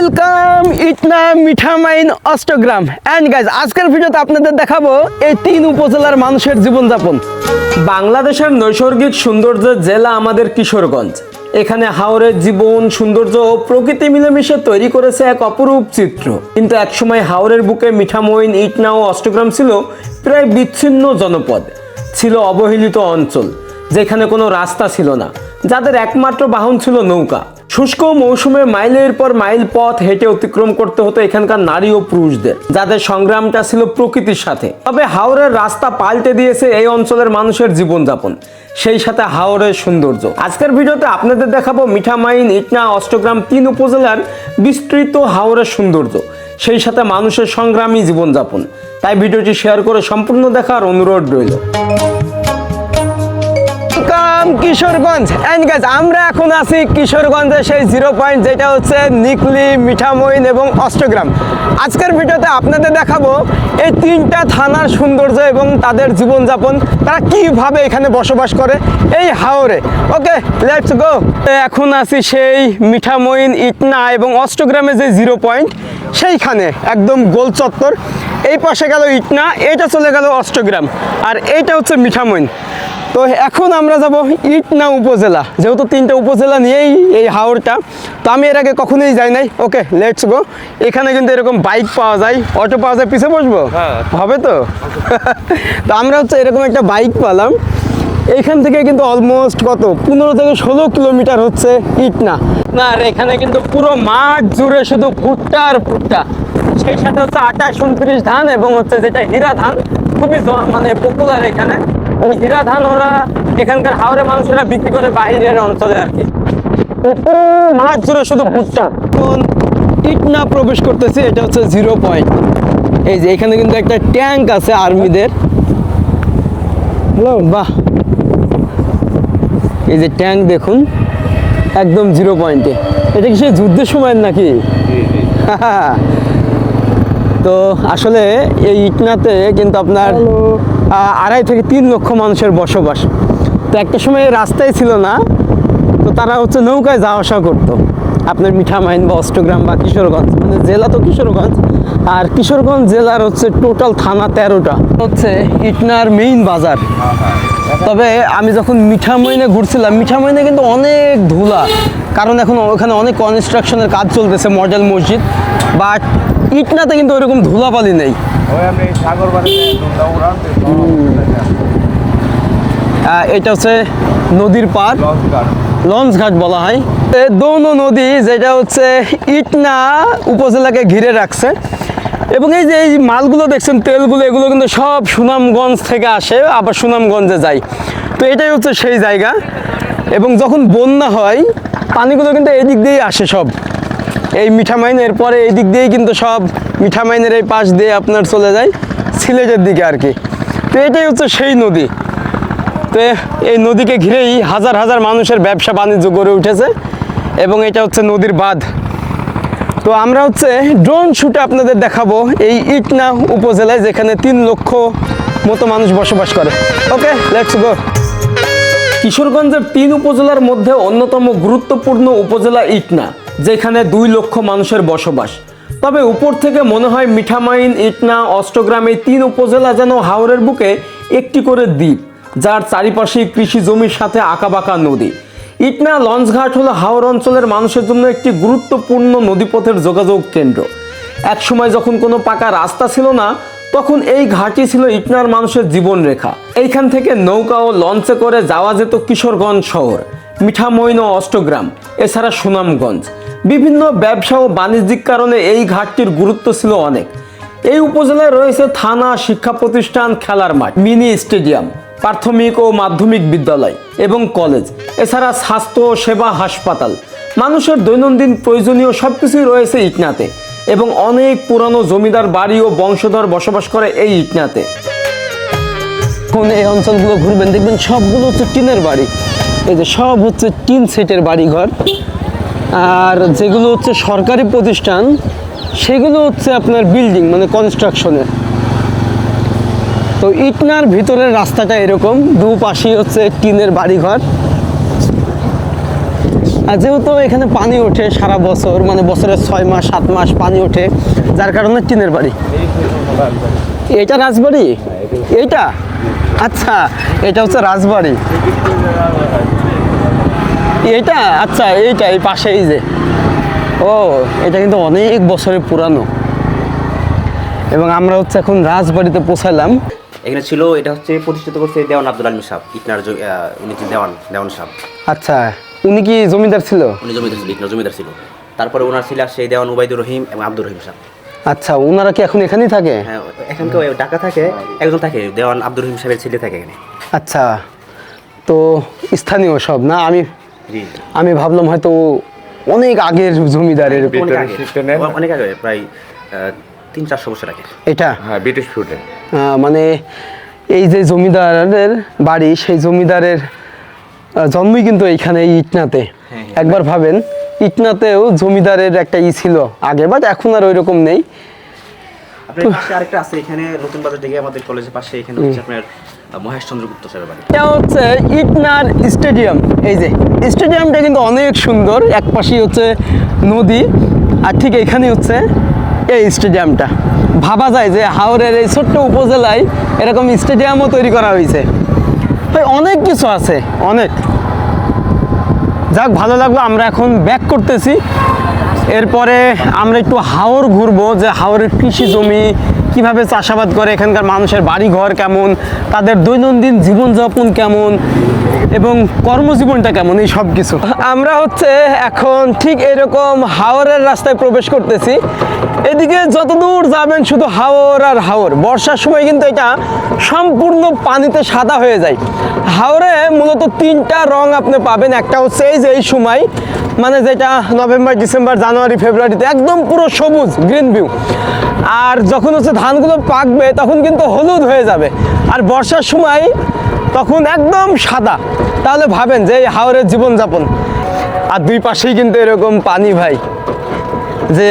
Welcome Itna Mithamain Austagram and guys আজকের ভিডিওতে আপনাদের দেখাবো এই তিন উপজেলার মানুষের জীবনযাপন। বাংলাদেশের নৈসর্গিক সৌন্দর্যের জেলা আমাদের কিশোরগঞ্জ। এখানে হাওরের জীবন, সৌন্দর্য ও প্রকৃতি মিলেমিশে তৈরি করেছে এক অপরূপ চিত্র। কিন্তু একসময় হাওরের বুকে মিঠামইন, ইটনা ও অষ্টগ্রাম ছিল প্রায় বিচ্ছিন্ন জনপদ, ছিল অবহেলিত অঞ্চল যেখানে কোনো রাস্তা ছিল না, যাদের একমাত্র বাহন ছিল নৌকা। শুষ্ক মৌসুমে মাইলের পর মাইল পথ হেঁটে অতিক্রম করতে হতো এখানকার নারী ও পুরুষদের, যাদের সংগ্রামটা ছিল প্রকৃতির সাথে। তবে হাওরের রাস্তা পাল্টে দিয়েছে এই অঞ্চলের মানুষের জীবনযাপন, সেই সাথে হাওরের সৌন্দর্য। আজকের ভিডিওতে আপনাদের দেখাবো মিঠামাইন, ইটনা, অষ্টগ্রাম তিন উপজেলার বিস্তৃত হাওরের সৌন্দর্য, সেই সাথে মানুষের সংগ্রামী জীবনযাপন। তাই ভিডিওটি শেয়ার করে সম্পূর্ণ দেখার অনুরোধ রইল। কিশোরগঞ্জ এন্ড গাইজ আমরা এখন আছি কিশোরগঞ্জের সেই 0 পয়েন্ট, যেটা হচ্ছে নিকলি, মিঠামইন এবং অষ্টগ্রাম। আজকের ভিডিওতে আপনাদের দেখাবো এই তিনটা থানার সৌন্দর্য এবং তাদের জীবনযাপন, তারা কিভাবে এখানে বসবাস করে এই হাওরে। ওকে, লেটস গো। এখন আছি সেই মিঠামইন, ইটনা এবং অষ্টগ্রামের যে 0 পয়েন্ট, সেইখানে একদম গোল চত্বর। এই পাশে গেল ইটনা, এইটা চলে গেল অষ্টগ্রাম, আর এইটা হচ্ছে মিঠামইন। তো এখন আমরা যাব ইটনা উপজেলা, যেহেতু তিনটা উপজেলা নিয়েই এই হাওরটা। তো আমি এর আগে কখনোই যাই নাই। ওকে, লেটস গো। এখানে কিন্তু এরকম বাইক পাওয়া যায়, অটো পাওয়া যায়। পিছে বসবো? হবে তো। তো আমরা হচ্ছে এরকম একটা বাইক পেলাম। এইখান থেকে কিন্তু অলমোস্ট কত 15 থেকে 16 কিলোমিটার হচ্ছে ইটনা। না, আর এখানে কিন্তু পুরো মাঠ জুড়ে শুধু ভুট্টা আর ভুট্টা, সেই সাথে হচ্ছে 28-29 ধান এবং হচ্ছে যেটা হীরা ধান, খুবই মানে পপুলার এখানে। হীরা ধান ওরা এখানকার হাওড়ে মানুষেরা বিক্রি করে বাইরের অঞ্চলে আর কি। মাঠ জুড়ে শুধু ভুট্টা। ইটনা প্রবেশ করতেছি, এটা হচ্ছে 0 পয়েন্ট। এই যে এখানে কিন্তু একটা ট্যাঙ্ক আছে আর্মিদের। বাহ, এই যে ট্যাঙ্ক দেখুন একদম 0 পয়েন্টে। এটা কি সে যুদ্ধের সময়ের নাকি? তো আসলে এই ইটনাতে কিন্তু আপনার 2.5 থেকে 3 লক্ষ মানুষের বসবাস। তো একটা সময় রাস্তায় ছিল না, তো তারা হচ্ছে নৌকায় যাওয়া আসা করতো আপনার মিঠামাইন বা অষ্টগ্রাম বা কিশোরগঞ্জ। মানে জেলা তো কিশোরগঞ্জ, আর কিশোরগঞ্জ জেলার হচ্ছে টোটাল থানা 13টা। হচ্ছে ইটনার মেইন বাজার। তবে আমি যখন মিঠামইনে ঘুরছিলাম, মিঠামইনে কিন্তু অনেক ধুলা, কারণ এখন ওখানে অনেক কনস্ট্রাকশনের কাজ চলতেছে, মডেল মসজিদ। বাট ইটনাতে কিন্তু ওইরকম ধুলাবালি নেই। এটা হচ্ছে নদীর পার, লঞ্চ ঘাট বলা হয়। দৌনো নদী, যেটা হচ্ছে ইটনা উপজেলাকে ঘিরে রাখছে। এবং এই যে এই মালগুলো দেখছেন, তেলগুলো, এগুলো কিন্তু সব সুনামগঞ্জ থেকে আসে, আবার সুনামগঞ্জে যায়। তো এটাই হচ্ছে সেই জায়গা। এবং যখন বন্যা হয়, পানিগুলো কিন্তু এই দিক দিয়েই আসে সব, এই মিঠামাইনের পরে এই দিক দিয়েই কিন্তু সব মিঠামাইনের এই পাশ দিয়ে আপনার চলে যায় সিলেটের দিকে আর কি। তো এটাই হচ্ছে সেই নদী। তো এই নদীকে ঘিরেই হাজার হাজার মানুষের ব্যবসা বাণিজ্য গড়ে উঠেছে, এবং এটা হচ্ছে নদীর বাঁধ। তো আমরা হচ্ছে ড্রোন শুটে আপনাদের দেখাবো এই ইটনা উপজেলায়, যেখানে 3 লক্ষ মতো মানুষ বসবাস করে। ওকে, লেটস গো। কিশোরগঞ্জের 3 উপজেলার মধ্যে অন্যতম গুরুত্বপূর্ণ উপজেলা ইটনা, যেখানে 2 লক্ষ মানুষের বসবাস। তবে উপর থেকে মনে হয় মিঠামাইন, ইটনা, অষ্টগ্রাম এই 3 উপজেলা যেন হাওরের বুকে একটি করে দ্বীপ, যার চারিপাশে কৃষি জমির সাথে আঁকাবাঁকা নদী। ইটনা লঞ্চঘাট হলো হাওর অঞ্চলের মানুষের জন্য একটি গুরুত্বপূর্ণ নদীপথের যোগাযোগ কেন্দ্র। এক সময় যখন কোনো পাকা রাস্তা ছিল না, তখন এই ঘাটই ছিল ইটনার মানুষের জীবনরেখা। এইখান থেকে নৌকা ও লঞ্চে করে যাওয়া যেত কিশোরগঞ্জ শহর, মিঠামইন ও অষ্টগ্রাম, এছাড়া সুনামগঞ্জ। বিভিন্ন ব্যবসা ও বাণিজ্যিক কারণে এই ঘাটটির গুরুত্ব ছিল অনেক। এই উপজেলায় রয়েছে থানা, শিক্ষা প্রতিষ্ঠান, খেলার মাঠ, মিনি স্টেডিয়াম, প্রাথমিক ও মাধ্যমিক বিদ্যালয় এবং কলেজ, এছাড়া স্বাস্থ্য সেবা হাসপাতাল। মানুষের দৈনন্দিন প্রয়োজনীয় সবকিছুই রয়েছে ইটনাতে, এবং অনেক পুরানো জমিদার বাড়ি ও বংশধর বসবাস করে এই ইটনাতে। এখন এই অঞ্চলগুলো ঘুরবেন, দেখবেন সবগুলো হচ্ছে টিনের বাড়ি। এই যে সব হচ্ছে টিন সেটের বাড়ি ঘর। আর যেগুলো হচ্ছে সরকারি প্রতিষ্ঠান, সেগুলো হচ্ছে আপনার বিল্ডিং, মানে কনস্ট্রাকশনের। তো ইটনার ভিতরের রাস্তাটা এরকম, দুপাশেই হচ্ছে টিনের বাড়িঘর। আর যেহেতু এখানে পানি ওঠে সারা বছর, মানে বছরের 6 মাস 7 মাস পানি ওঠে, যার কারণে টিনের বাড়ি। এটা রাজবাড়ি? এইটা আচ্ছা, এটা হচ্ছে রাজবাড়ি। এটা আচ্ছা, এইটা এই পাশেই যে, ও এটা কিন্তু অনেক বছরের পুরানো। এবং আমরা হচ্ছে এখন রাজবাড়িতে পৌঁছালাম। এখানে ছিল, এটা হচ্ছে প্রতিষ্ঠিত করছে দেওয়ান আব্দুল আলিম সাহেব, ইটনার উনি দেওয়ান সাহেব। আচ্ছা, উনি কি জমিদার ছিল? উনি জমিদার ছিল, ইটনার জমিদার ছিল। তারপরে ওনার ছিল সেই দেওয়ান উবাইদুর রহিম এবং আব্দুর রহিম সাহেব। আচ্ছা, ওনারা কি এখন এখানেই থাকে? হ্যাঁ, এখন কেউ ঢাকা থাকে, একজন থাকে, দেওয়ান আব্দুর রহিম সাহেবের ছেলে থাকে এখানে। আচ্ছা, তো স্থানীয় সব না? আমি ভাবলাম হয়তো অনেক আগের জমিদারের। অনেক আগে, প্রায় 300-400 বছর আগে। এটা হ্যাঁ, ব্রিটিশ ফুটে। মানে এই যে জমিদারের বাড়ি, সেই জমিদারের জন্মই কিন্তু এইখানে ইটনাতে। একবার ভাবেন, ইটনাতেও জমিদারের একটা ছিল আগে, বাট এখন আর ওইরকম নেই। আপনার পাশে আরেকটা আছে এখানে নতুন বাজার দিকে, আমাদের কলেজের পাশে, এখানে হচ্ছে আপনার মহেশ চন্দ্র গুপ্ত সাহেবের বাড়ি। এটা হচ্ছে ইটনার স্টেডিয়াম। এই যে স্টেডিয়ামটা কিন্তু অনেক সুন্দর, এক পাশেই হচ্ছে নদী, আর ঠিক এখানেই হচ্ছে এই স্টেডিয়ামটা। ভাবা যায় যে হাওরের এই ছোট্ট উপজেলায় এরকম স্টেডিয়ামও তৈরি করা হয়েছে। অনেক কিছু আছে, অনেক। যাক, ভালো লাগলো। আমরা এখন ব্যাক করতেছি। এরপরে আমরা একটু হাওর ঘুরবো, যে হাওরের কৃষি জমি কিভাবে চাষাবাদ করে, এখানকার মানুষের বাড়ি ঘর কেমন, তাদের দৈনন্দিন জীবনযাপন কেমন এবং কর্মজীবনটা কেমন, এই সব কিছু। আমরা হচ্ছে এখন ঠিক এরকম হাওরের রাস্তায় প্রবেশ করতেছি। এদিকে যতদূর যাবেন শুধু হাওর আর হাওর। বর্ষার সময় কিন্তু এটা সম্পূর্ণ পানিতে সাদা হয়ে যায়। হাওরে মূলত 3টা রং আপনি পাবেন। একটা হচ্ছে এই যে এই সময়, মানে যেটা নভেম্বর, ডিসেম্বর, জানুয়ারি, ফেব্রুয়ারিতে একদম পুরো সবুজ, গ্রিন ভিউ। আর যখন হচ্ছে ধানগুলো পাকবে তখন কিন্তু হলুদ হয়ে যাবে। আর বর্ষার সময় তখন একদম সাদা। তাহলে ভাবেন যে এই হাওরের জীবনযাপন। আর দুই পাশেই কিন্তু এরকম পানি ভাই, যে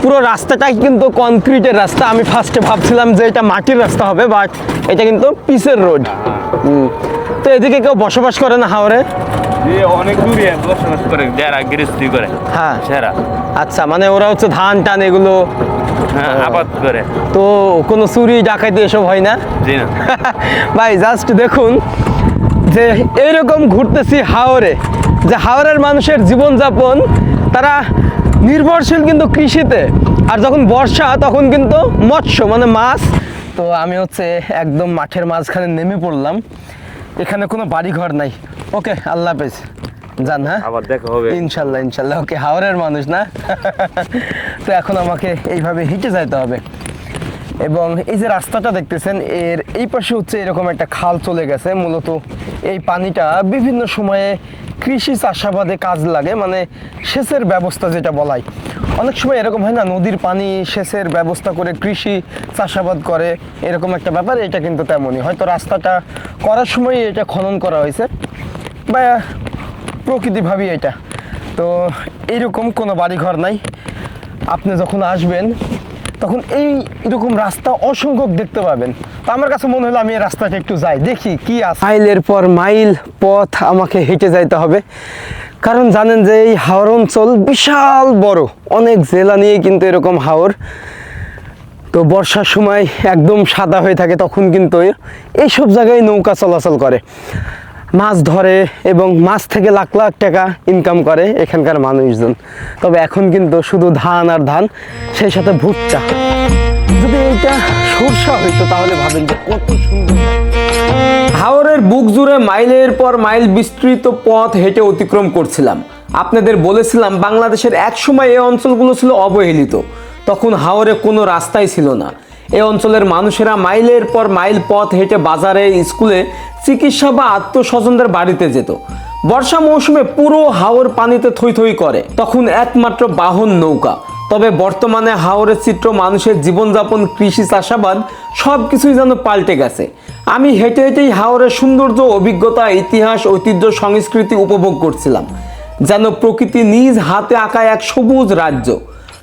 পুরো রাস্তাটাই কিন্তু কনক্রিটের রাস্তা। আমি ফার্স্টে ভাবছিলাম যে এটা মাটির রাস্তা হবে, বাট এটা কিন্তু পিচের রোড। তো এদিকে কেউ বসবাস করে না হাওরে? অনেক দূরে বসবাস করে, যারা গৃহস্থী করে। হ্যাঁ, সেরা। আচ্ছা, মানে ওরা হচ্ছে ধান টান এগুলো আবাদ করে। তো কোনো চুরি ডাকাইতে এসব হয় না? জি না ভাই, জাস্ট দেখুন যে এইরকম ঘুরতেছি হাওরে, যে হাওরের মানুষের জীবনযাপন, তারা নির্ভরশীল কিন্তু কৃষিতে। আর যখন বর্ষা তখন কিন্তু মৎস্য, মানে মাছ। তো আমি হচ্ছে একদম মাঠের মাঝখানে নেমে পড়লাম। এখানে কোনো বাড়িঘর নাই। ওকে, আল্লাহ হাফেজ, জান। হ্যাঁ, আবার দেখা হবে ইনশাল্লাহ ইনশাল্লাহ। ওকে, হাওরের মানুষ না? তো এখন আমাকে এইভাবে হেঁটে যাইতে হবে। এবং এই যে রাস্তাটা দেখতেছেন, এর এই পাশে হচ্ছে এরকম একটা খাল চলে গেছে। মূলত এই পানিটা বিভিন্ন সময়ে কৃষি চাষাবাদে কাজ লাগে, মানে সেচের ব্যবস্থা যেটা বলাই। অনেক সময় এরকম হয় না, নদীর পানি সেচের ব্যবস্থা করে কৃষি চাষাবাদ করে, এরকম একটা ব্যাপার। এটা কিন্তু তেমনই, হয়তো রাস্তাটা করার সময় এটা খনন করা হয়েছে বা প্রকৃতিভাবেই এটা। তো এইরকম কোনো বাড়িঘর নাই। আপনি যখন আসবেন তখন এইরকম রাস্তা অসংখ্য দেখতে পাবেন। তো আমার কাছে মনে হলো আমি এই রাস্তাটা একটু যাই, দেখি কি আছে। মাইলের পর মাইল পথ আমাকে হেঁটে যাইতে হবে, কারণ জানেন যে এই হাওর অঞ্চল বিশাল বড়, অনেক জেলা নিয়ে কিন্তু এরকম হাওর। তো বর্ষার সময় একদম সাদা হয়ে থাকে, তখন কিন্তু এইসব জায়গায় নৌকা চলাচল করে, মাছ ধরে এবং মাছ থেকে লাখ লাখ টাকা ইনকাম করে এখানকার মানুষজন। তবে এখন কিন্তু শুধু ধান আর ধান, সেই সাথে ভুট্টা। যদি এইটা সরষা হইতো তাহলে ভাবেন যে কত সুন্দর। হাওরের বুক জুড়ে মাইলের পর মাইল বিস্তৃত পথ হেঁটে অতিক্রম করছিলাম। আপনাদের বলেছিলাম বাংলাদেশের একসময় এই অঞ্চলগুলো ছিল অবহেলিত, তখন হাওরে কোনো রাস্তাই ছিল না। এই অঞ্চলের মানুষেরা মাইলের পর মাইল পথ হেঁটে বাজারে, স্কুলে, চিকিৎসা বা আত্মস্বজনদের বাড়িতে যেত। বর্ষা মৌসুমে পুরো হাওর পানিতে থই থই করে, তখন একমাত্র বাহন নৌকা। তবে বর্তমানে হাওরের চিত্র, মানুষের জীবনযাপন, কৃষি, চাষাবাদ সব কিছুই যেন পাল্টে গেছে। আমি হেঁটে হেঁটেই হাওরের সৌন্দর্য, অভিজ্ঞতা, ইতিহাস, ঐতিহ্য, সংস্কৃতি উপভোগ করছিলাম, যেন প্রকৃতি নিজ হাতে আঁকা এক সবুজ রাজ্য।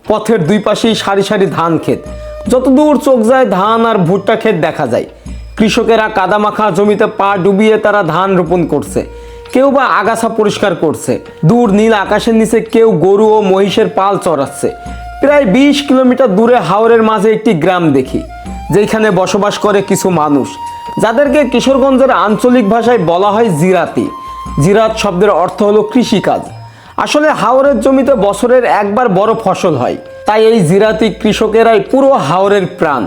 পথের দুই পাশেই সারি সারি ধান ক্ষেত, যতদূর চোখ যায় ধান আর ভুট্টা ক্ষেত দেখা যায়। কৃষকেরা কাদামাখা জমিতে পা ডুবিয়ে তারা ধান রোপণ করছে। কেউ বা আগাছা পরিষ্কার করছে, দূর নীল আকাশের নিচে কেউ গরু ও মহিষের পাল চড়াচ্ছে। প্রায় 20 কিলোমিটার দূরে হাওরের মাঝে একটি গ্রাম দেখি, যেখানে বসবাস করে কিছু মানুষ, যাদেরকে কিশোরগঞ্জের আঞ্চলিক ভাষায় বলা হয় জিরাতি। জিরাত শব্দের অর্থ হলো কৃষিকাজ। আসলে হাওরের জমিতে বছরের একবার বড় ফসল হয়, তাই এই জিরাতি কৃষকেরাই পুরো হাওরের প্রাণ।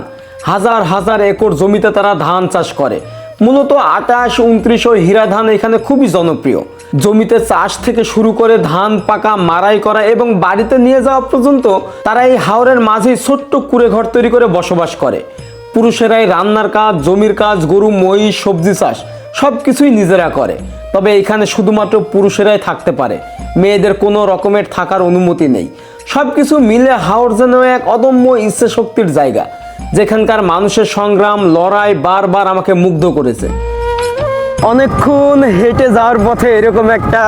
হাজার হাজার একর জমিতে তারা ধান চাষ করে। মূলত 28, 29 ও হীরা ধান এখানে খুবই জনপ্রিয়। জমিতে চাষ থেকে শুরু করে ধান পাকা, মাড়াই করা এবং বাড়িতে নিয়ে যাওয়া পর্যন্ত তারা এই হাওরের মাঝেই ছোট্ট কুঁড়ে ঘর তৈরি করে বসবাস করে। পুরুষেরাই রান্নার কাজ, জমির কাজ, গরু মহিষ, সবজি চাষ সব কিছুই নিজেরা করে। তবে এখানে শুধুমাত্র পুরুষেরাই থাকতে পারে, মেয়েদের কোনো রকমের থাকার অনুমতি নেই। সব কিছু মিলে হাওর যেন এক অদম্য ইচ্ছে শক্তির জায়গা, যেখানকার মানুষের সংগ্রাম, লড়াই বারবার আমাকে মুগ্ধ করেছে। অনেকক্ষণ হেঁটে যাওয়ার পথে এরকম একটা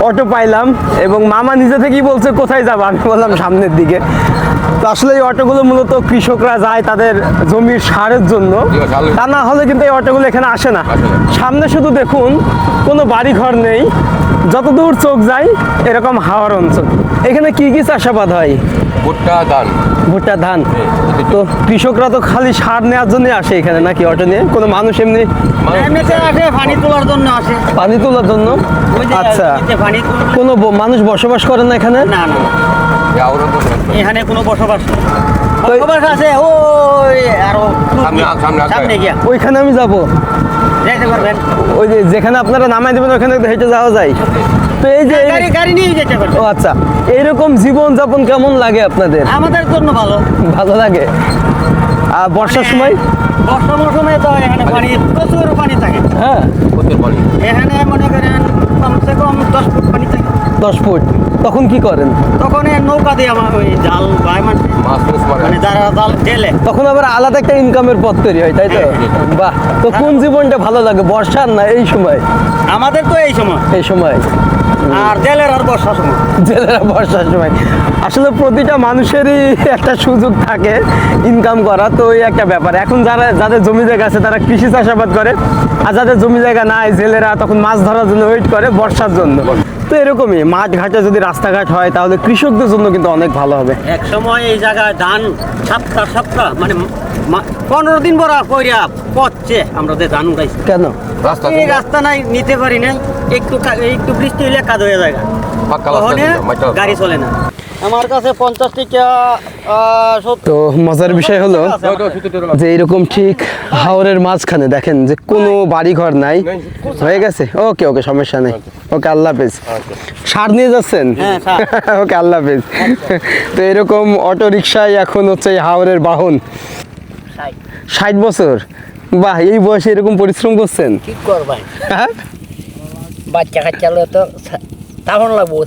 অটো পাইলাম এবং মামা নিজে থেকেই বলছে কোথায় যাবো, আমি বললাম সামনের দিকে। তো আসলে এই অটোগুলো মূলত কৃষকরা যায় তাদের জমির সারের জন্য, তা না হলে কিন্তু এই অটোগুলো এখানে আসে না। সামনে শুধু দেখুন কোনো বাড়ি ঘর নেই, যতদূর চোখ যায় এরকম হাওর অঞ্চল। এখানে কি কি চাষাবাদ হয়? ভুট্টা ধান। ভুট্টা ধান। তো কৃষকরা তো খালি সার নেওয়ার জন্য আসে এখানে নাকি অটো নিয়ে? কোনো মানুষ এমনি এমনিতে আসে পানি তোলার জন্য আসে। পানি তোলার জন্য? ওই যে আচ্ছা, নিচে পানি তোলা- কোনো মানুষ বসবাস করে না এখানে? না না, আরো তো এখানে কোনো বসবাস নেই। বসবাস আছে ওই আরো সামনে গিয়া ওইখানে আমি যাব? যাইতে পারবেন। ওই যে যেখানে আপনারা নামাই দেবেন ওখানে হেঁটে যাওয়া যায়? তো এই যে গাড়ি নিয়ে যেতে পারবেন। ও আচ্ছা, এইরকম জীবন যাপন কেমন লাগে আপনাদের? আমাদের জন্য ভালো। ভালো লাগে। আর বর্ষার সময়? বর্ষা মৌসুমে তো এখানে পানি, প্রচুর পানি থাকে। হ্যাঁ, এখানে মনে করেন কমসে কম 10 ফুট পানি থাকে। 10 ফুট। তখন কি করেন? তখন এই নৌকা দিয়ে আমার ওই জাল বাই মানে যারা জাল ঢেলে তখন আবার আলাদা একটা ইনকামের পথ তৈরি হয়, তাই তো? বাহ। তো কোন জীবনটা ভালো লাগে, বর্ষার না এই সময়? আমাদের তো এই সময়, এই সময়। আর জেলের আর বর্ষার সময়। জেলেরা বর্ষার সময়। আসলে প্রতিটা মানুষেরই একটা সুযোগ থাকে ইনকাম করা, তো ওই একটা ব্যাপার। এখন যাদের জমি জায়গা আছে তারা কৃষি চাষাবাদ করে, আর যাদের জমি জায়গা নাই জেলেরা তখন মাছ ধরার জন্য ওয়েট করে বর্ষার জন্য। তো এরকমই মাঠ ঘাটে যদি রাস্তাঘাট হয় তাহলে কৃষকদের জন্য কিন্তু অনেক ভালো হবে। এক সময় এই জায়গায় ধান সপ্তাহ মানে 15 দিন বড় কইরা পচছে। আমরা যে ধান উঠাইছি কেন? এই রাস্তা নাই, নিতে পারি নাই। একটু বৃষ্টি হলে কাদ হয়ে যায়, ওখানে গাড়ি চলে না। আমার কাছে 50 টাকা তো মজার বিষয় হলো যে এইরকম ঠিক হাওরের মাঝখানে দেখেন যে কোনো বাড়ি ঘর নাই। হয়ে গেছে? ওকে ওকে, সমস্যা নেই। ওকে, আল্লাহ হাফেজ। সার নিয়ে যাচ্ছেন? হ্যাঁ, সার। ওকে, আল্লাহ হাফেজ। তো এরকম অটো রিক্সায় এখন হচ্ছে এই হাওরের বাহন। 60 বছর? বাহ, এই বয়সে এরকম পরিশ্রম করছেন? কি করবেন, হ্যাঁ? বাচ্চা কাচ্চা তো তখন লাগবো।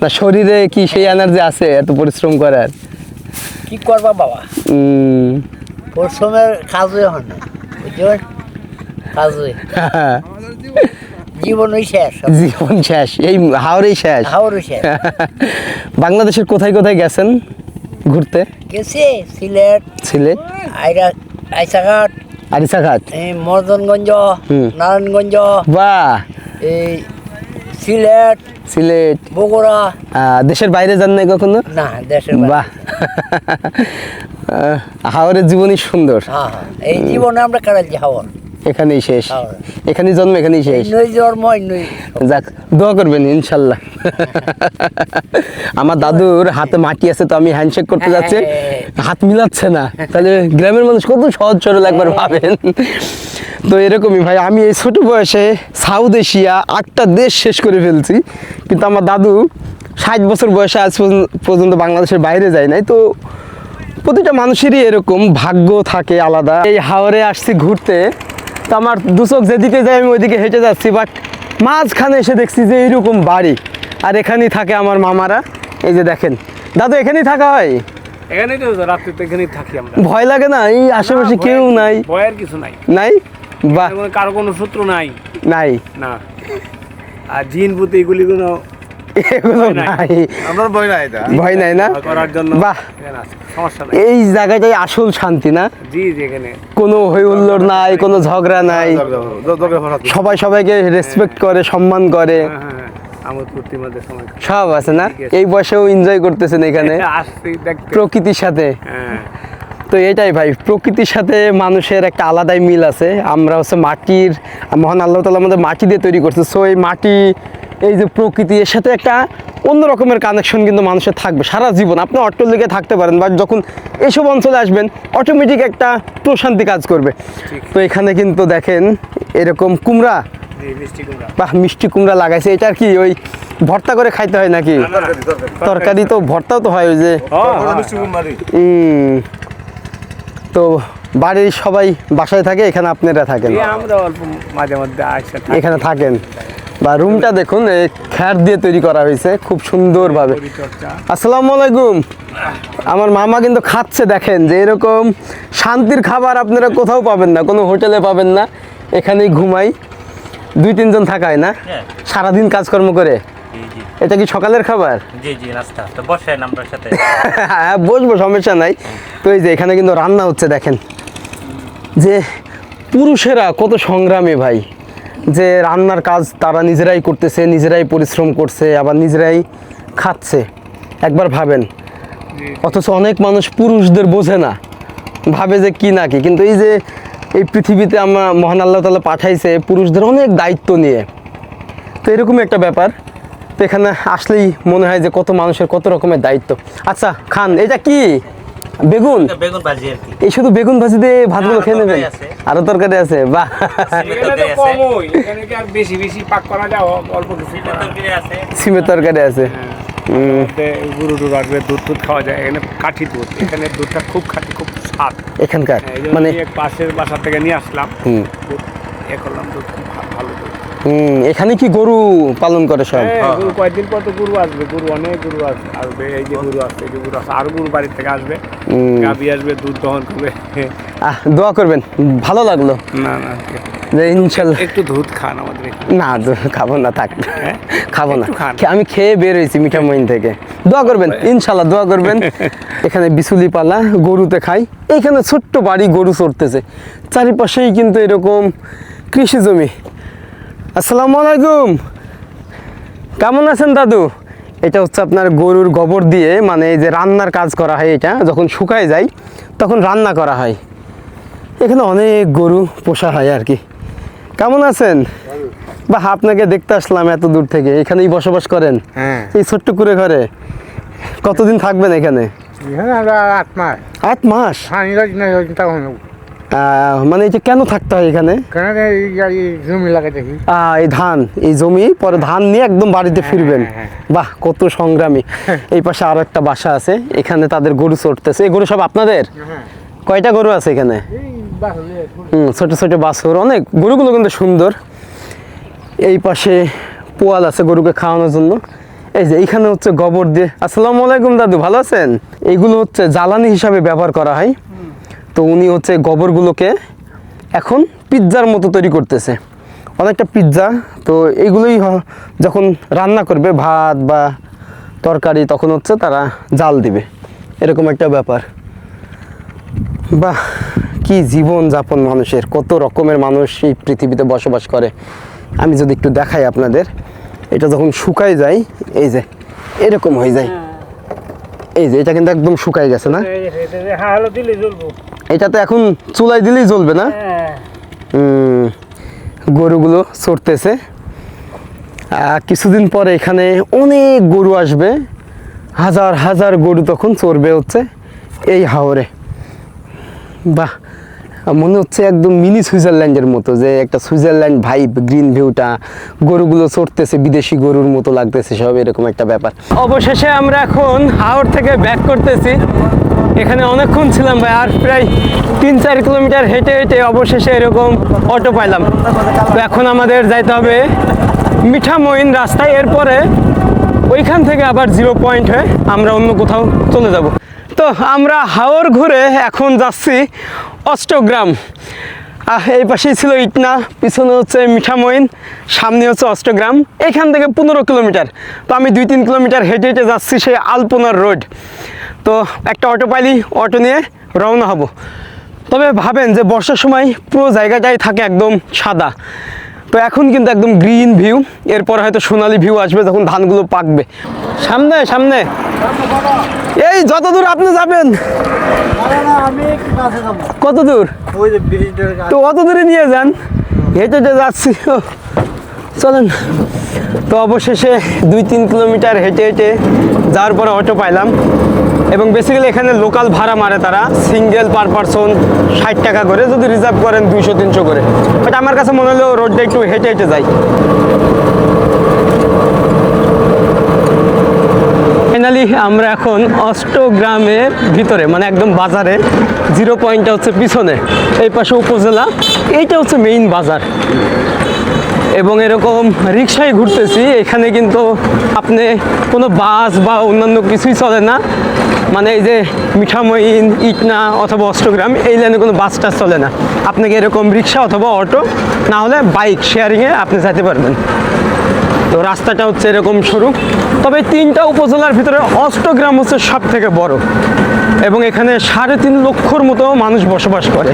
না, শরীরে কি সেই এনার্জি আছে এত পরিশ্রম করার? কি করবা বাবা, পরিশ্রমের কাজই হয় না, বুঝলেন? কাজই জীবনই শেষ, জীবন শেষ, এই হাওরেই শেষ। হাওড়ই শেষ। বাংলাদেশের কোথায় কোথায় গেছেন ঘুরতে? গেছে সিলেট, সিলেট, আইসাঘাট, আরিসাঘাট, এই মর্দনগঞ্জ, নারায়ণগঞ্জ, বাহ, এই সিলেট, সিলেট, বগুড়া। দেশের বাইরে যান নাই কখনো? না, দেশের বাইরে। বাহ। হাওরের জীবনই সুন্দর। হ্যাঁ, এই জীবনে আমরা কাটাচ্ছি হাওড়। এখানেই শেষ, হাওড়। এখানেই জন্ম, এখানেই শেষ। নই জন্ম, নই। যাক, দোয়া করবেন ইনশাল্লাহ। আমার দাদুর হাতে মাটি আছে, তো আমি হ্যান্ডশেক করতে যাচ্ছি, হাত মিলাচ্ছে না। তাহলে গ্রামের মানুষ কত সহজ সরল একবার ভাবেন। তো এরকমই ভাই, আমি এই ছোট বয়সে সাউথ এশিয়া 8টা দেশ শেষ করে ফেলছি, কিন্তু আমার দাদু 60 বছর বয়সে আজ পর্যন্ত বাংলাদেশের বাইরে যায় নাই। তো প্রতিটা মানুষেরই এরকম ভাগ্য থাকে আলাদা। এই হাওরে আসছি ঘুরতে, তো আমার দুচোখ যেদিকে যায় আমি ওইদিকে হেঁটে যাচ্ছি, বাট মাঝখানে এসে দেখছি যে এইরকম বাড়ি, আর এখানেই থাকে আমার মামারা। এই যে দেখেন দাদু, এখানেই থাকা হয়? এখানেই তো রাত্রে তো এখানেই থাকি আমরা। ভয় লাগে না? এই আশেপাশে কেউ নাই? ভয়ের কিছু নাই। নাই? বাহ, কারো কোনো শত্রু নাই। নাই না, আর জিন ভূত এগুলি কোনো এগুলো নাই, আমার ভয় নাই এটা ভয় নাই না? করার জন্য বাহ, এখানে আছে, সমস্যা নাই। এই জায়গাটাই আসল শান্তি না? জি জি, এখানে কোনো হই হুল্লোড় নাই, কোনো ঝগড়া নাই, সবাই সবাইকে রেসপেক্ট করে, সম্মান করে, আমার প্রতি মধ্যে সময় সব আছে না? এই বয়সেও এনজয় করতেছেন এখানে আসছি দেখতে। প্রকৃতির সাথে। হ্যাঁ, তো এটাই ভাই, প্রকৃতির সাথে মানুষের একটা আলাদাই মিল আছে। আমরা হচ্ছে মাটির, মহান আল্লাহ তাআলা আমাদের মাটি দিয়ে তৈরি করছে, সো এই মাটি, এই যে প্রকৃতি, এর সাথে একটা অন্য রকমের কানেকশন কিন্তু মানুষের থাকবে সারা জীবন। আপনি অট্টালিকায় থাকতে পারেন, বাট যখন এইসব অঞ্চলে আসবেন অটোমেটিক একটা প্রশান্তি কাজ করবে। তো এখানে কিন্তু দেখেন এরকম কুমড়া, জি, মিষ্টি কুমড়া। বাহ, মিষ্টি কুমড়া লাগাইছে। এটা কি ওই ভর্তা করে খাইতে হয় নাকি? তরকারি তো, ভর্তাও তো হয় ওই যে। মিষ্টি কুমড়ারি। তো বাড়ির সবাই বাসায় থাকে, এখানে আপনারা থাকেন, আমরা অল্প মাঝে মধ্যে আসে এখানে থাকেন। বা রুমটা দেখুন, এই খ্যার দিয়ে তৈরি করা হয়েছে খুব সুন্দরভাবে। পরিচর্যা। আসসালামু আলাইকুম। আমার মামা কিন্তু খাচ্ছে, দেখেন যে এরকম শান্তির খাবার আপনারা কোথাও পাবেন না, কোনো হোটেলে পাবেন না। এখানেই ঘুমাই, 2-3 জন থাকায় না, সারাদিন কাজকর্ম করে। এটা কি সকালের খাবার? জি জি, নাস্তা। তো বসেন আমার সাথে। হ্যাঁ, বসবো, সমস্যা নাই। তো এই যে এখানে কিন্তু রান্না হচ্ছে, দেখেন যে পুরুষেরা কত সংগ্রামী ভাই, যে রান্নার কাজ তারা নিজেরাই করতেছে, নিজেরাই পরিশ্রম করছে, আবার নিজেরাই খাচ্ছে। একবার ভাবেন, অথচ অনেক মানুষ পুরুষদের বোঝে না, ভাবে যে কি না কি। কিন্তু এই যে এই পৃথিবীতে আমরা মহান আল্লাহ তাআলা পাঠাইছে পুরুষদের অনেক দায়িত্ব নিয়ে। তো এরকমই একটা ব্যাপার। তো এখানে আসলেই মনে হয় যে কত মানুষের কত রকমের দায়িত্ব। আচ্ছা খান, এটা কি বেগুন? বেগুন ভাজি আর কি। এই শুধু বেগুন ভাজি দিয়ে ভাতগুলো খেয়ে নেবেন? তরকারি আছে। আরো তরকারি আছে, বাহ। এখানে তো কমই, এখানে কি আর বেশি বেশি পাক করা যায়, অল্প কিছু করা। তরকারি আছে। সিমের তরকারি আছে। মধ্যে গরু দুধ আসবে, দুধ দুধ খাওয়া যায়। এখানে কাঠি দুধ, এখানে দুধটা খুব খাঁটি, খুব স্বাদ। এখানকার এই জন্য মানে নিয়ে পাশের বাসা থেকে নিয়ে আসলাম, হুম দুধ এ করলাম, দুধ খুব ভালো দুধ। এখানে কি গরু পালন করে সব? হ্যাঁ, গরু কয়েকদিন পর তো গরু আসবে, গরু অনেক গরু আসবে। এই যে গরু আসছে, এই যে গরু আসছে, আরো গরু বাড়ির থেকে আসবে, গাভী আসবে, দুধ দহন করবে। দোয়া করবেন, ভালো লাগলো। না না, যে ইনশাল্লাহ। একটু দুধ খান আমাদের এখানে। না, খাবো না, থাক, খাবো না। একটু খান। আমি খেয়ে বের হয়েছি মিঠামইন থেকে। দোয়া করবেন, ইনশাল্লাহ দোয়া করবেন। এখানে বিচুলি পালা, গরুতে খাই। এইখানে ছোট্ট বাড়ি, গরু চড়তেছে চারিপাশেই কিন্তু এরকম কৃষি জমি। আসসালামু আলাইকুম, কেমন আছেন দাদু? এটা হচ্ছে আপনার গরুর গোবর দিয়ে, মানে এই যে রান্নার কাজ করা হয়, এটা যখন শুকায় যায় তখন রান্না করা হয়। এখানে অনেক গরু পোষা হয় আর কি। কেমন আছেন? বা আপনাকে দেখতে আসলাম এত দূর থেকে, এখানেই বসবাস করেন? হ্যাঁ, এই ছোট্ট করে ঘরে কতদিন থাকবেন এখানে? এখানে আমরা 8 মাস 8 মাস? তখন মানে এই যে কেন থাকতে হয় এখানে? কেন এই জমি লাগাই দেখি। এই জমি পরে ধান নিয়ে একদম বাড়িতে ফিরবেন। হ্যাঁ। বাহ, কত সংগ্রামী। এই পাশে আরো একটা বাসা আছে, এখানে তাদের গরু চড়তেছে। এই গরু সব আপনাদের? কয়টা গরু আছে এখানে? ছোট ছোট বাছুর, অনেক গরুগুলো কিন্তু সুন্দর। এই পাশে পোয়াল আছে গরুকে খাওয়ানোর জন্য। এই যে এইখানে হচ্ছে গোবর দিয়ে। আসসালামু আলাইকুম দাদু, ভালো আছেন? এইগুলো হচ্ছে জ্বালানি হিসাবে ব্যবহার করা হয়। তো উনি হচ্ছে গোবরগুলোকে এখন পিৎজার মতো তৈরি করতেছে, অনেকটা পিৎজা। তো এইগুলোই যখন রান্না করবে ভাত বা তরকারি, তখন হচ্ছে তারা জাল দিবে, এরকম একটা ব্যাপার। বাহ, কি জীবন যাপন মানুষের, কত রকমের মানুষ এই পৃথিবীতে বসবাস করে। আমি যদি একটু দেখাই আপনাদের, এটা যখন শুকায় যায়, এই যে এরকম হয়ে যায়। এই যে এটা কিন্তু একদম শুকায় গেছে না? এটা তো এখন চুলায় দিলেই জ্বলবে না? গরুগুলো চড়তেছে। কিছুদিন পরে এখানে অনেক গরু আসবে, হাজার হাজার গরু তখন চড়বে হচ্ছে এই হাওরে। বাহ, মনে হচ্ছে একদম মিনি সুইজারল্যান্ডের মতো, যে একটা সুইজারল্যান্ড ভাইব, গ্রিন ভিউটা, গরুগুলো চড়তেছে বিদেশি গরুর মতো লাগতেছে সব, এরকম একটা ব্যাপার। অবশেষে আমরা এখন হাওর থেকে ব্যাক করতেছি। এখানে অনেকক্ষণ ছিলাম ভাই, আর প্রায় 3-4 কিলোমিটার হেঁটে হেঁটে অবশেষে এরকম অটো পাইলাম। তো এখন আমাদের যাইতে হবে মিঠামইন রাস্তায়, এরপরে ওইখান থেকে আবার 0 পয়েন্ট হয়ে আমরা অন্য কোথাও চলে যাব। তো আমরা হাওর ঘুরে এখন যাচ্ছি অষ্টগ্রাম। এই পাশেই ছিল ইটনা, পিছনে হচ্ছে মিঠামইন, সামনে হচ্ছে অষ্টগ্রাম। এখান থেকে 15 কিলোমিটার। তো আমি 2-3 কিলোমিটার হেঁটে হেঁটে যাচ্ছি সেই আলপনার রোড। তো একটা অটো পাইলি, অটো নিয়ে রওনা হব। তবে ভাবেন যে বর্ষার সময় পুরো জায়গাটাই থাকে একদম সাদা, তো এখন কিন্তু একদম গ্রিন ভিউ। এরপর হয়তো সোনালি ভিউ আসবে যখন ধানগুলো পাকবে। সামনে সামনে এই যত দূর আপনি যাবেন। কত দূর? তো অত দূরে নিয়ে যান, হেঁটে হেঁটে যাচ্ছি। চলেন। তো অবশেষে 2-3 কিলোমিটার হেঁটে হেঁটে যাওয়ার পরে অটো পাইলাম। এবং বেসিক্যালি এখানে লোকাল ভাড়া মারে তারা, সিঙ্গেল পার পারসন 60 টাকা করে, যদি রিজার্ভ করেন 200-300 করে। বাট আমার কাছে মনে হলো রোডটা একটু হেঁটে হেঁটে যাই। ফাইনালি আমরা এখন অষ্টগ্রামের ভিতরে, মানে একদম বাজারে। 0 পয়েন্টটা হচ্ছে পিছনে, এই পাশে উপজেলা, এইটা হচ্ছে মেইন বাজার। এবং এরকম রিক্সায় ঘুরতেছি। এখানে কিন্তু আপনি কোনো বাস বা অন্যান্য কিছুই চলে না, মানে এই যে মিঠামইন, ইটনা অথবা অষ্টগ্রাম এই লাইনে কোনো বাস টাস চলে না। আপনাকে এরকম রিক্সা অথবা অটো, না হলে বাইক শেয়ারিংয়ে আপনি যেতে পারবেন। তো রাস্তাটা হচ্ছে এরকম সরু। তবে 3টা উপজেলার ভিতরে অষ্টগ্রাম হচ্ছে সব থেকে বড়, এবং এখানে 3.5 লক্ষর মতো মানুষ বসবাস করে।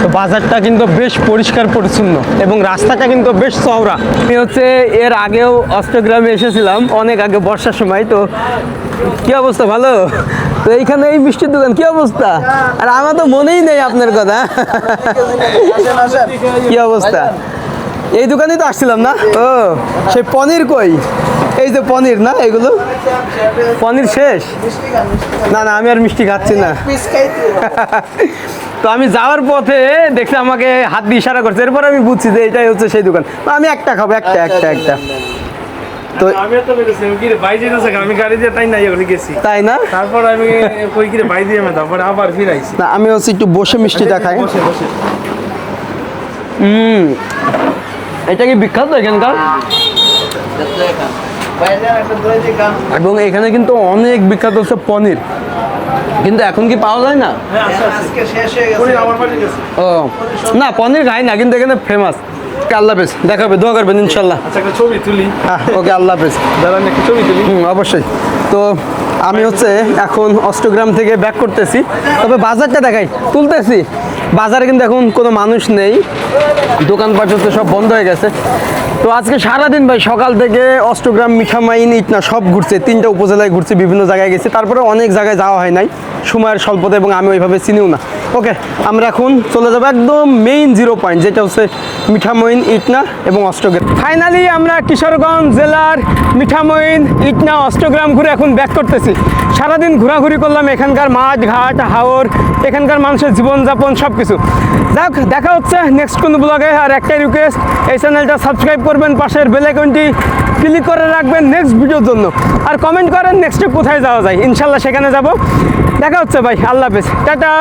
তো বাজারটা কিন্তু বেশ পরিষ্কার পরিচ্ছন্ন এবং রাস্তাটা কিন্তু বেশ চওড়া। আমি হচ্ছে এর আগেও অষ্টগ্রামে এসেছিলাম অনেক আগে বর্ষার সময়। তো কি অবস্থা? ভালো? তো এইখানে এই মিষ্টির দোকান কি অবস্থা? আর আমার তো মনেই নেই আপনার কথা। কি অবস্থা? এই দোকানেই তো আসছিলাম না? ও সেই পনির কই? এই যে পনির না, এগুলো পনির শেষ? না না, আমি আর মিষ্টি খাচ্ছি না। তো আমি যাওয়ার পথে দেখছি আমাকে হাত দিয়ে ইশারা করছে, এরপর আমি বুঝছি যে এটাই হচ্ছে সেই দোকান। আমি একটা খাবো, একটা একটা একটা। তো আমি তো বলেছি কি রে ভাই যেতেছে, আমি গাড়ি দিয়ে তাই না গেছি, তাই না? তারপর আমি কই কি রে ভাই দিয়ে তারপরে আবার ফিরাইছি। না, আমি হচ্ছে একটু বসে মিষ্টিটা খাই। এটা কি বিখ্যাত এখানকার? এবং এখানে কিন্তু অনেক বিখ্যাত হচ্ছে পনির, কিন্তু এখন কি পাওয়া যায় না? ও না, পনির খাই না, কিন্তু এখানে ফেমাস। আল্লাহ হাফেজ, দেখা হবে, দোয়া করবেন ইনশাল্লাহ। আচ্ছা একটা ছবি তুলি। হ্যাঁ ওকে, আল্লাহ হাফেজ। দাঁড়ান একটা ছবি তুলি। অবশ্যই। তো আমি হচ্ছে এখন অষ্টগ্রাম থেকে ব্যাক করতেছি। তবে বাজারটা দেখাই, তুলতেছি। বাজারে কিন্তু এখন কোনো মানুষ নেই, দোকানপাট হচ্ছে সব বন্ধ হয়ে গেছে। তো আজকে সারাদিন ভাই সকাল থেকে অষ্টগ্রাম, মিঠামইন, ইটনা সব ঘুরছে, 3টা উপজেলায় ঘুরছে, বিভিন্ন জায়গায় গেছে। তারপরে অনেক জায়গায় যাওয়া হয় নাই, সময়ের স্বল্পতা, এবং আমি ওইভাবে চিনিও না। ওকে, আমরা এখন চলে যাবো একদম মেইন 0 পয়েন্ট, যেটা হচ্ছে মিঠামইন, ইটনা এবং অষ্টগ্রাম। ফাইনালি আমরা কিশোরগঞ্জ জেলার মিঠামইন, ইটনা, অষ্টগ্রাম ঘুরে এখন ব্যাক করতেছি। সারাদিন ঘোরাঘুরি করলাম, এখানকার মাঠ ঘাট, হাওর, এখানকার মানুষের জীবনযাপন সব কিছু। যাক, দেখা হচ্ছে নেক্সট কোনো ব্লগে। আর একটাই রিকোয়েস্ট, এই চ্যানেলটা সাবস্ক্রাইব করবেন, পাশের বেল আইকনটি ক্লিক করে রাখবেন নেক্সট ভিডিওর জন্য। আর কমেন্ট করেন নেক্সটে কোথায় যাওয়া যায়, ইনশাল্লাহ সেখানে যাব। দেখা হচ্ছে ভাই, আল্লাহ হাফেজ, টাটা।